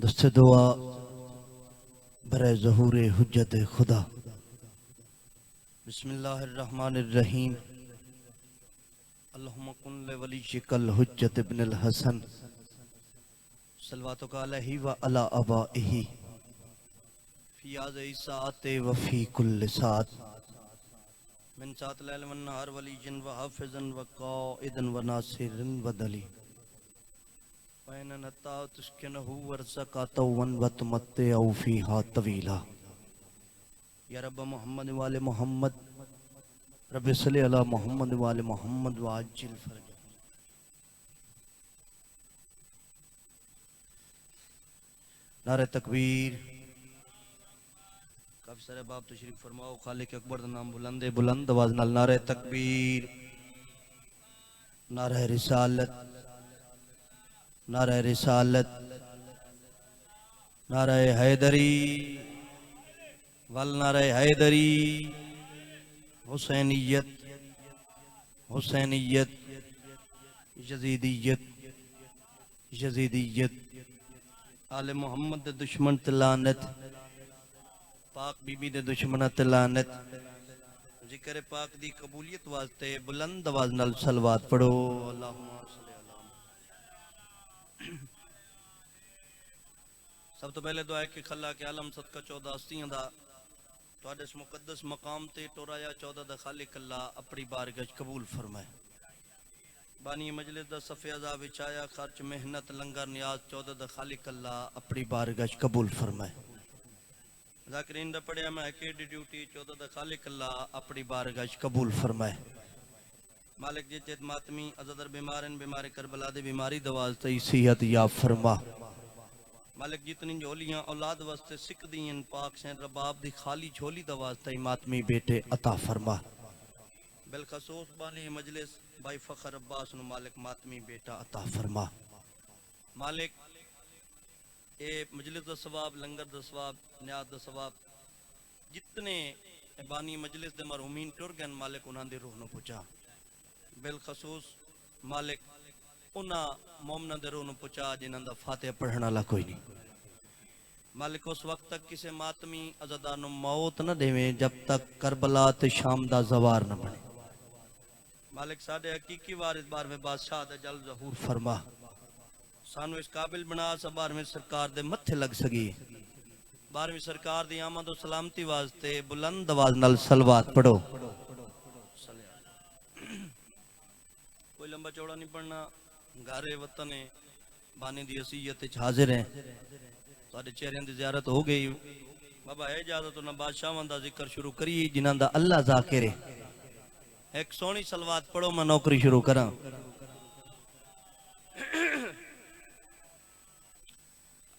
दस्ते दुआ बरे ज़हूर हुज्जत खुदा। बिस्मिल्लाहिर्रहमानिर्रहीम। अल्लाहुम्मा कुन लिवलिय्यिकल हुज्जत इब्नुल हसन सल्लवातुका अलैहि व अला आबाइही फी हाज़िहि साअति व फी कुल्लि साअत मिन साअतिल लैल वन नहार वलिय्यन व हाफ़िज़न व क़ाइदन व नासिरन व दली वैन नता तुस्किनहु वर्ज़क़तौ वन व तुमत्तिउ फ़ीहा तवीला। या रब मोहम्मद वाले मोहम्मद रब्बि सल्लि अला मोहम्मद वाले मोहम्मद व अज्जिल फ़रज। नारे तकबीर। काफ़ी सारे बाप तशरीफ फरमाओ। खालिक अकबर दा नाम बुलंद है, बुलंद आवाज़ नाल नारे तकबीर, नारे रिसालत, नारे रिसालत, नारे हैदरी वल नारे हैदरी। हुसैनियत, हुसैनियत, यजीदियत, यजीदियत। आले मोहम्मद दे दुश्मन ते लानत, पाक बीबी दे दुश्मन ते लानत। जिक्र पाक दी कबूलियत वास्ते बुलंद आवाज़ नाल सलवात पढ़ो। अल्लाहुम्मा सल्लि अला। सब तो पहले दुआ है कि खल्ला के आलम सदका 14 हस्तियां दा तुहाडे इस मुकद्दस मकाम ते टोराया 14 दा खालिक अल्लाह अपनी बारगाह कबूल फरमाए। बानी मजलिस दा सफ़े अज़ा विच आया खर्च मेहनत लंगर नियाज 14 दा खालिक अल्लाह अपनी बारगाह कबूल फरमाए। ज़ाकिरीन दा पढ़िया मैं के ड्यूटी 14 दा खालिक अल्लाह अपनी बारगाह कबूल फरमाए। मालिक जी चेत मातमी अज़दर बीमारन बीमारी करबला दे बीमारी दवाज तई सेहत या फरमा। मालिक जितनी झोलियां औलाद वास्ते सिकदी इन पाक से रबाब दी खाली झोली दवाज तई मातमी बेटे अता फरमा। बिलखसूस बानी मजलिस भाई फ़खर अब्बास नु मालिक मातमी बेटा अता फरमा। मालिक ए मजलिस दा सवाब लंगर दा सवाब न्याज दा सवाब जितने बानी मजलिस दे मरहूमीन टुर गए मालिक उन्हां दी रूह नु पहुंचा। बिलखसूस मालिक उन्हां मोमना दे रूह नु पहुंचा जिन्हां दा फातिहा पढ़न वाला कोई नहीं। मालिक उस वक्त तक किसे मातमी अज़दा नु मौत न देवे जब तक करबला ते शाम दा ज़वार न बने। मालिक साडे हकीकी वारिस बार में बादशाह दा जल ज़हूर फरमा। सानू इस काबिल बना सा 12वें सरकार दे मत्थे लग सकी। 12वीं सरकार दी आमद और सलामती वास्ते बुलंद आवाज़ नाल सलवात पढ़ो। कोई लंबा चौड़ा नहीं पढ़ना। गारे वतन है बानी दी असीयत हाजिर है। तुहाडे चेहरियां दी ज़ियारत हो गई। बाबा है इजाजत ना बादशाहां दा जिक्र शुरू करिए जिन्हां दा अल्लाह ज़ाकिर है। एक सोहनी सलवात पढ़ो मैं नौकरी शुरू करा।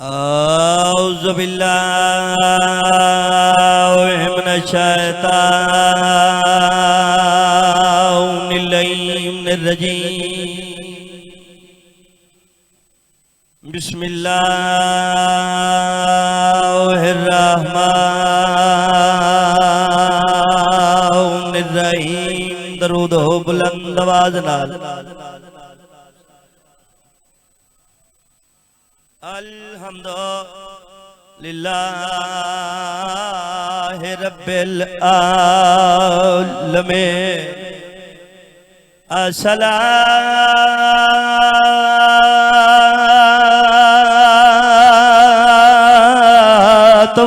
औज़ु बिल्लाहि मिनश शैतानिर रजीम। बिस्मिल्लाहिर्रहमानिर्रहीम। दरूद हो बुलंद आवाज़ नाल। अल्हम्दुलिल्लाहि रब्बिल आलमीन। अस्सलातु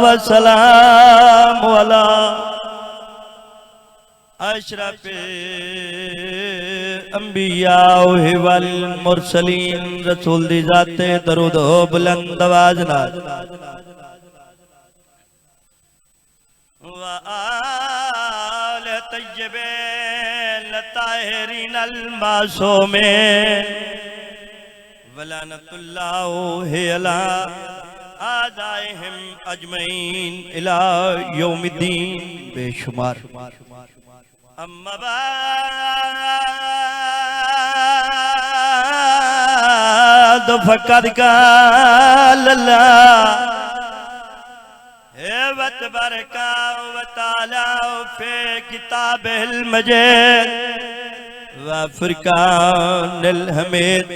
वस्सलामु अला अशरफिल अंबिया वल मुरसलीन। रसूल दी जाते दरूद हो बुलंद आवाज़ नाल। व आले तय्यबीन ताहिरीन अल मासूमीन वलानतुल्लाहि अला आदाइहिम अजमईन इला यौमिद्दीन। बेशुमार। अम्मा बाद फ़क़द क़ाल अल्लाह व तबारका व तआला फ़ी किताबिहिल मजीद वफ़ुरक़ानिल हमीद।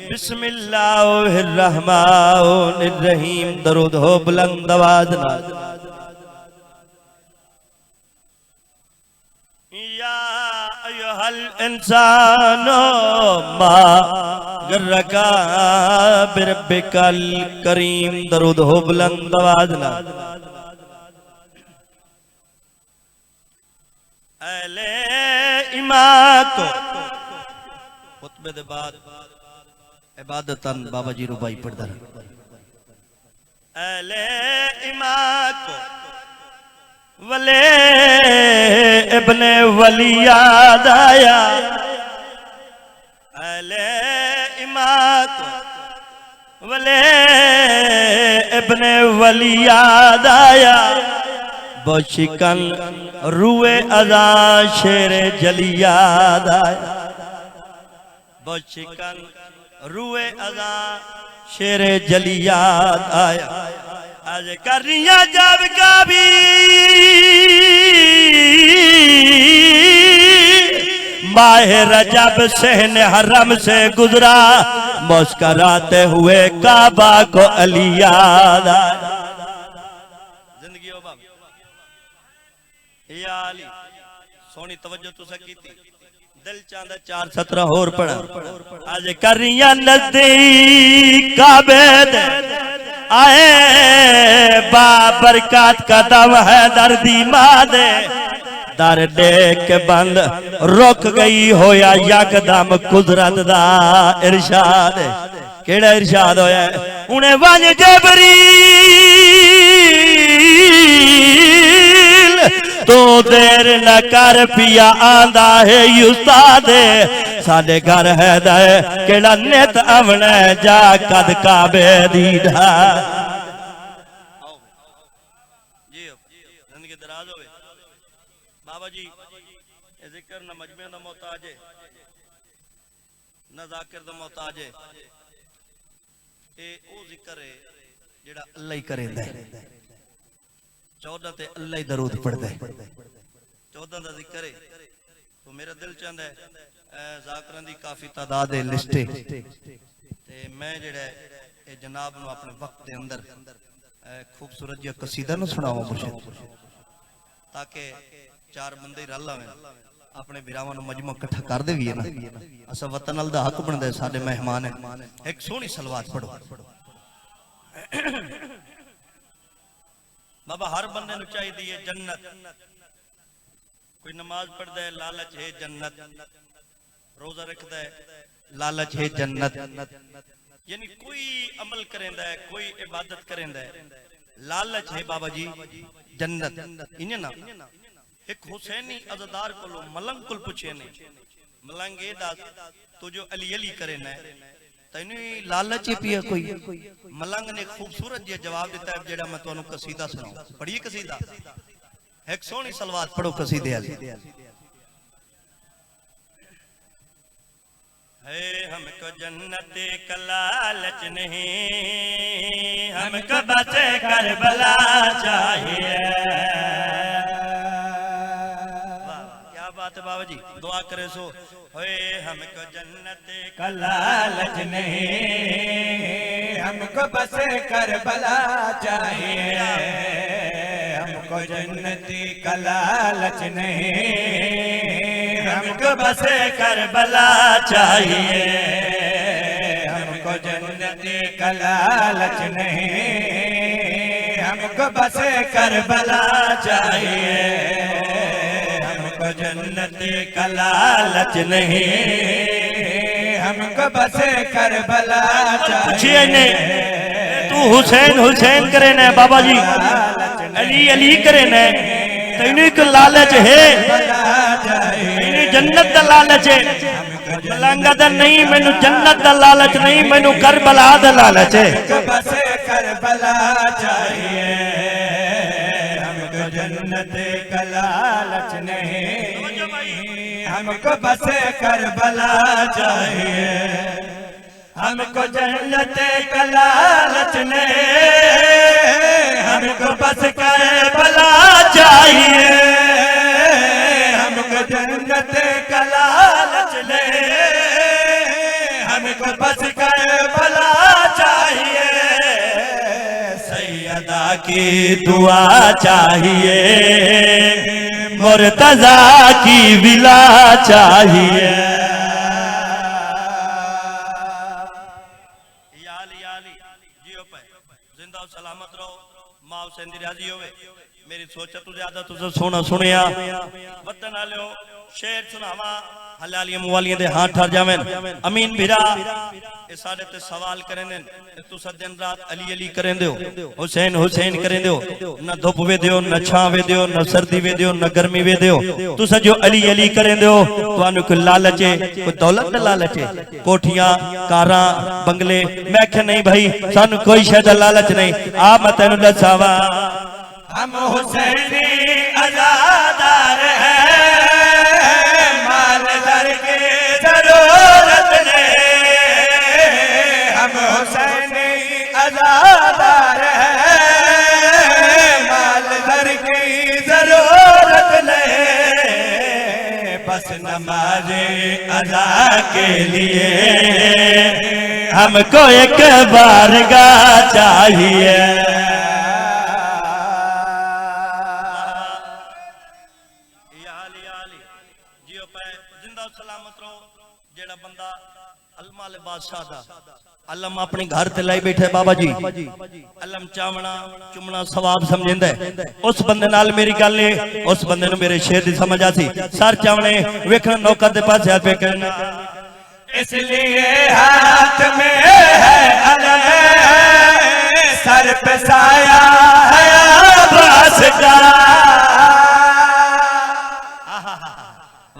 बिस्मिल्लाहिर्रहमानिर्रहीम। दरूद हो बुलंद आवाज़ नाल। या अय्युहल इंसानो मा गर्रका बिरब्बिकल करीम। दरूद हो बुलंद आवाज़ नाल। अहले ईमान को खुतबे दे बाद इबादतन बाबा जी रुबाई पढ़दा रहा। अहले ईमान को वले इब्ने वली याद आया। अहले ईमान को वले इब्ने वली याद आया। बशिकन रुए अदा शेर जली याद आया। बशिकन रुए अदा शेर जली याद आया। आज करिया जब कभी माह रजब सहन हरम से गुजरा। मुस्कराते हुए काबा को अली याद आया। जिंदगी हो बाबा या अली सोनी तवज्जो तुसा कीती। दिल चांदा 4:17 होर पढ़ा। आज करिया नजदीक काबे दे आए बाबरकत कदम है दर्दी मादे। दर देख के बंद रुक गई होया यकदम कुदरत दा इरशाद। केड़ा इरशाद होया? उन्हें वंज जबरील तो देर न कर पिया आंदा है उस्ताद। साडे घर है दे केड़ा नित अवने जा कद काबे दी ढा। जिंदगी दराज होवे बाबा जी। जिक्र न मजमे दा मोहताज है न जाकिर दा मोहताज है। ए ओ जिक्र है जेड़ा अल्लाह ही करेंदा है। 14 ते अल्लाह ही दरूद पढ़दा है। 14 दा जिक्र है तो मेरा दिल चाहता है जाकरां दी काफी तादाद है लिस्ट ते मैं जेड़ा ए जनाब नु अपने वक्त दे अंदर खूबसूरत जिहा कसीदा नु सुनावां मुर्शिद ताकि 4 बंदे रल आवें अपने बिरावां नु मजमा इकट्ठा कर देवीए ना। असा वतन अल दा हक बनदा है। साडे मेहमान है। एक सोहनी सलवात पढ़ो बाबा। हर बंदे नु चाहिदी है जन्नत। कोई नमाज पढ़दा है लालच है जन्नत। रोजा रखदा है लालच है जन्नत। यानी कोई अमल करेंदा है कोई इबादत करेंदा है लालच है बाबा जी जन्नत। इन्हें ना एक हुसैनी अज़दार को मलंग कुल पूछे ने मलंग ए दास तो जो अली अली करे ना तैनू लालच ही पिया कोई। मलंग ने खूबसूरत जिहा जवाब दिता है जेड़ा मैं तुहानू कसीदा सुनाऊं। पढ़िए कसीदा। एक सोहनी सलवात पढ़ो कसीदे वाली। है हमको जन्नत का लालच नहीं हमको बस करबला चाहिए। क्या बात है बाबा जी। दुआ करे सो होए हमको जन्नत का लालच नहीं हमको बस करबला चाहिए। हमको जन्नती का लालच नहीं हमको बस करबला चाहिए। हमको जन्नती का लालच नहीं हमको बस करबला चाहिए। हमको जन्नती का लालच नहीं हमको बस करबला चाहिए। तू हुसैन हुसैन करे न बाबा जी अली अली करे न तैनू एक लालच है जन्नत दा लालच है। मलंगा दा नहीं मैनू जन्नत दा लालच नहीं मैनू करबला दा लालच है। बस करबला चाहिए हमको जन्नत का लालच नहीं हमको बस करबला चाहिए। हमको जन्नत का लालच नहीं हमको बस करबला चाहिए। हमको जन्नत का लालच नहीं की दुआ चाहिए, मुर्तजा की विला चाहिए। जिंदा सलामत रहो, माँ हुसैन दी राजी होवे। मेरी सोचा तू ज्यादा तुझे सोना सुनिया वतन आलो शेर सुनावा हलालियां मुवालियां दे हाथ ठर जावें। अमीन भीरा ए साडे ते सवाल करेंदे तुसा दिन रात अली अली करेंदे हो, हुसैन हुसैन करेंदे हो, न धुप वे दियो न छां वे दियो न सर्दी वे दियो न गर्मी वे दियो। तुसा जो अली अली करेंदे हो तुहानू कोई लालच है, कोई दौलत दा लालच है, कोठियां कारां बंगले? मैं कह नहीं भाई सानू कोई शायद लालच नहीं। आ मैं तेनू दसावा हम हुसैनी अज़ादार हैं, माल दर के जरूरत नहीं। हम हुसैनी अज़ादार हैं, माल दर की जरूरत नहीं। बस नमाज़े अज़ा के लिए हमको एक बारगाह चाहिए। अलम अपने घर ते लाई बैठे बाबा जी, अलम चावना चुमना सवाब समझेंदा है। उस बंदे नाल मेरी गल है, उस बंदे नु मेरे शेर दी समझ आसी। सर चावने वेखण नौकर दे पास हाथ पे करना, इसलिए हाथ में है अलम, सर पे साया है आबास का।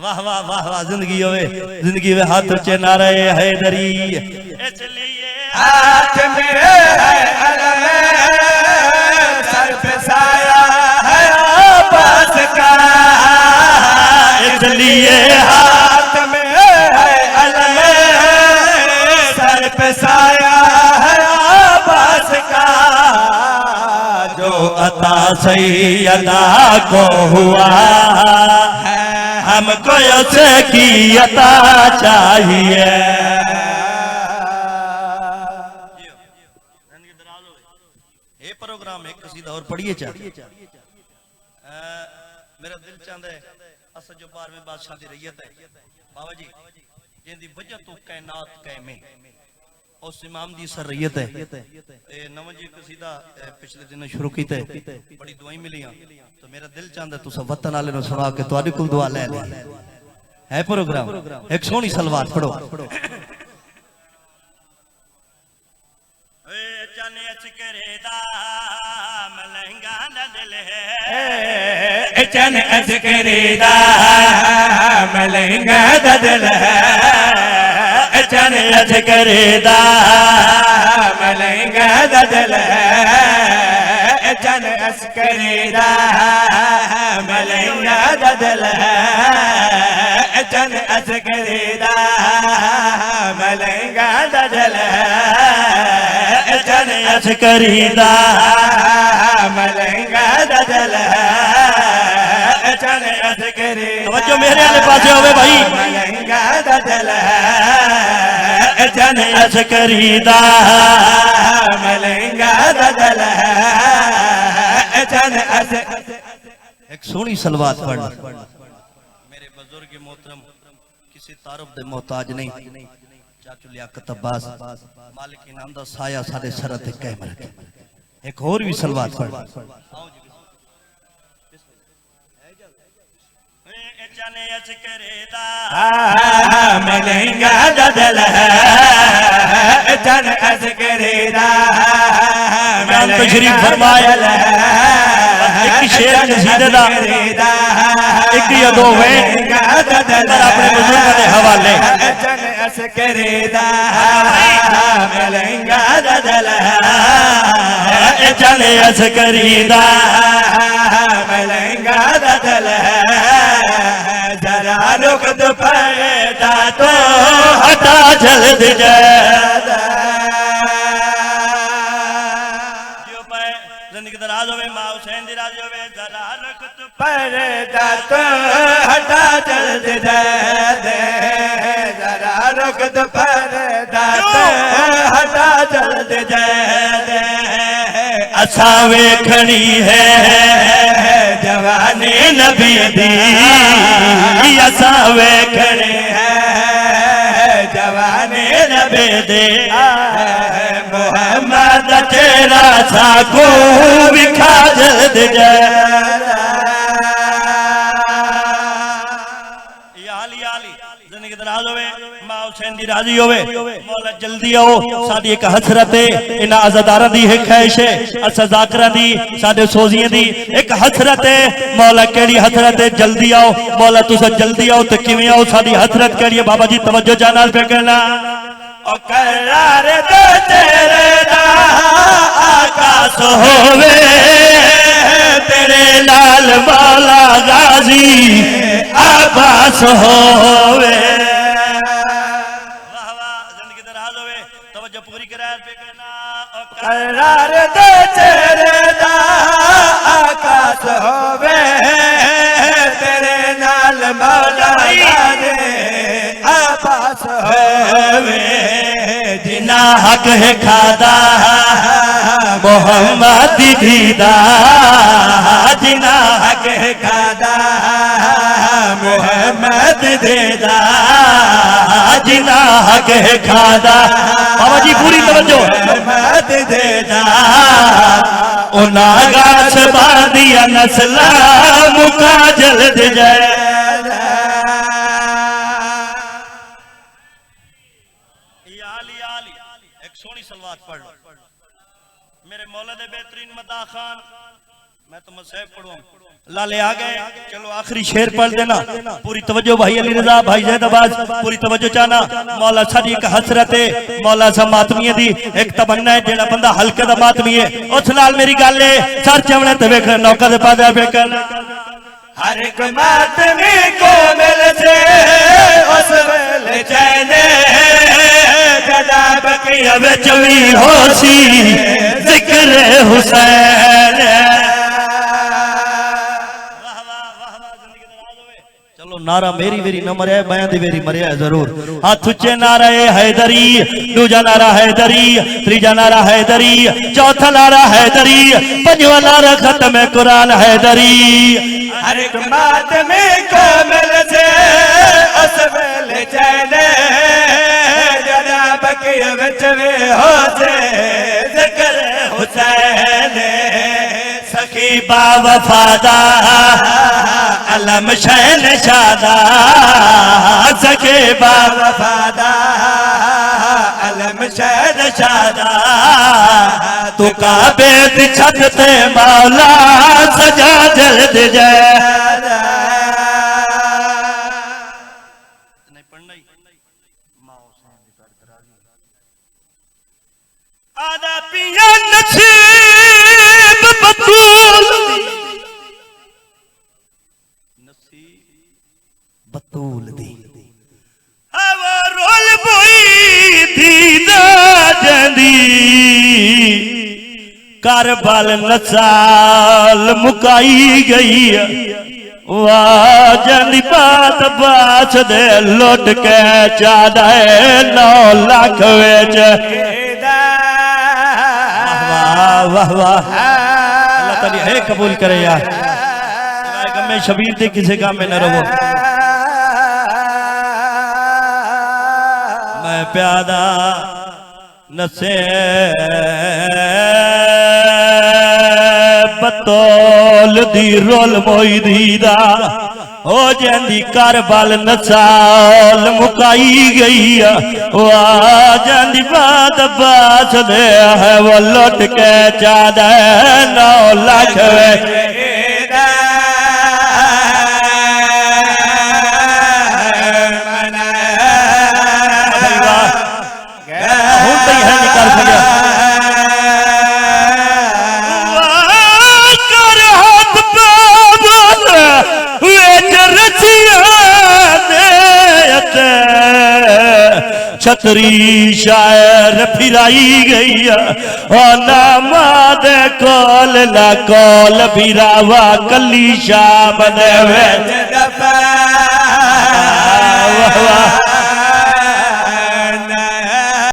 वाह वाह वाह वाह, जिंदगी होवे जिंदगी में हाथ ऊंचे नारे हैदरी। इसलिए हाथ में है अलम, सर पे साया है आबास का। इसलिए हाथ में है अलम, सर पे साया है आबास का। जो अता सैयदा को हुआ हमको उसकी अता चाहिए। ये प्रोग्राम एक कसीदा और पढ़िए चा। मेरा दिल चाहता है असल जो 12वें बादशाह की रैयत है बाबा जी, जिंदी वजह तो कायनात कायम है, उस इमाम दी सर रैयत है। नवां जी कसीदा पिछले दिन शुरू कीता है, बड़ी दुआई मिलियां, तो मेरा दिल चाहता तुसा वतन वाले नु सुना के तुहाडे कोल दुआ ले ले। है प्रोग्राम एक सोहनी सलवात पढ़ो। चने अच करेदा मलंगा दा दिल है, चने अच करेदा मलंगा दा दिल है। चने अच करेदा मलंगा दा दिल है, चन अच करेदा मलंगा दा दिल है। चन अच करेदा मलंगा दा दिल है, चन अच करेदा मलंगा दा दिल है। चन अच करे तवज्जो मेरे वाले पासे होवे भाई, मलंगा दा दिल है। चन अच करेदा मलंगा दा दिल है। चन अच एक सोहनी सलवात पढ़ना। मेरे बुजुर्ग मोहतरम किसी तारुफ दे मोहताज नहीं, चाचू लियाकत अब्बास मालिक इनाम दा साया साडे सर ते कायम रखे। एक और भी सलवात पढ़ना। चने अच करेदा मलंगा दा दिल है, चन अच करेदा मलंगा तशरीफ फरमाया। एक शेर कसीदे दा एक या दो वे अपने बुजुर्ग दे हवाले। चन अच करेदा मलंगा दा दिल है, चन अच करेदा मलंगा दा दिल है। जरा रुक दो पैदा तो हटा जल्द ज्यादा। जिंदगी दराज होवे माँ हुसैन दी राज होवे। जरा रुक दो पैदा तो हटा जल्द ज्यादा। जरा रुक दो पैदा तो हटा जल्द ज्यादा। असा वेखनी है जवानी नबी दी असा वेखनी है जवानी नबी दी मोहम्मद तेरा साको विखा जल्द राजी होवे मौला जल्दी आओ साडी एक हसरत है इन आज़ादारां दी एक ख्वाहिश है असा ज़ाकरां दी साडे सोजियां दी एक हसरत है मौला केड़ी हसरत है जल्दी आओ मौला तुसा जल्दी आओ ते किवें आओ साडी हसरत केड़ी है बाबा जी तवज्जो जानाल पे करना ओ करार दे तेरे दा आकाश होवे तेरे लाल मौला गाजी अब्बास होवे करार दे तेरे दा आकाश होवे तेरे नाल मौला दे अब्बास होवे जिना हक है खादा मोहम्मद दीदा जिना हक है खादा मोहम्मद देदा जिना हक है खादा बाबा जी पूरी तवज्जो मोहम्मद देदा उना गाछ बादिया नस्ला मुका जल्द जाए एक सोनी सलवात पढ़ लो मेरे मौला दे बेहतरीन मदा खान मैं तो मसहब पढ़ूं लाले आ गए चलो आखिरी शेर पढ़ देना पूरी तवज्जो भाई अली रजा भाई जैदाबाद पूरी तवज्जो चाहना मौला साडी एक हसरत है मौला सा मातमी दी एक तमन्ना है जेड़ा बंदा हल्के दा मातमी है उस नाल मेरी गल है सर चवणे ते वेख नौका दे पादा बेकन हर एक मातमी को मिल से उस वेले चैने जदा बकिया विच वी होसी जिक्र हुसैन नारा मेरी वेरी न मरिया मैं दी वेरी मरिया जरूर हाथ उच्चे नारा हैदरी दूजा नारा हैदरी तीजा नारा हैदरी चौथा नारा हैदरी पंजवा नारा खत्म कुरान हैदरी हर एक बात में को मिल से उस वेले चैने जदा बकिया विच वे हो से जिक्र हुसैन सखी बा वफादा अलम शैन शादा सके बा वफादा अलम शैन शादा तू काबे दी छत ते मौला सजा जल्द जाए नहीं पढ़ना ही आदा पिया नसीब बतूल बतूल दी हवा रोल बोई थी जांदी करबल नसाल मुकाई गई वाह जंदी बात बात दे लुट के चादा 9 लाख विच वाह वाह वाह अल्लाह ताली है कबूल करे यार गमे शबीर दे किसी काम में न रहो प्यादा नसे बतौल दी रोल मोई दीदा हो जांदी करबल नसाल मुकाई गई वाह जांदी बात बात दे है वो लुट के चादा 9 लाख छतरी शायर फिराई गई नामा दे कोल ला कोल फिरावा कली शाम दे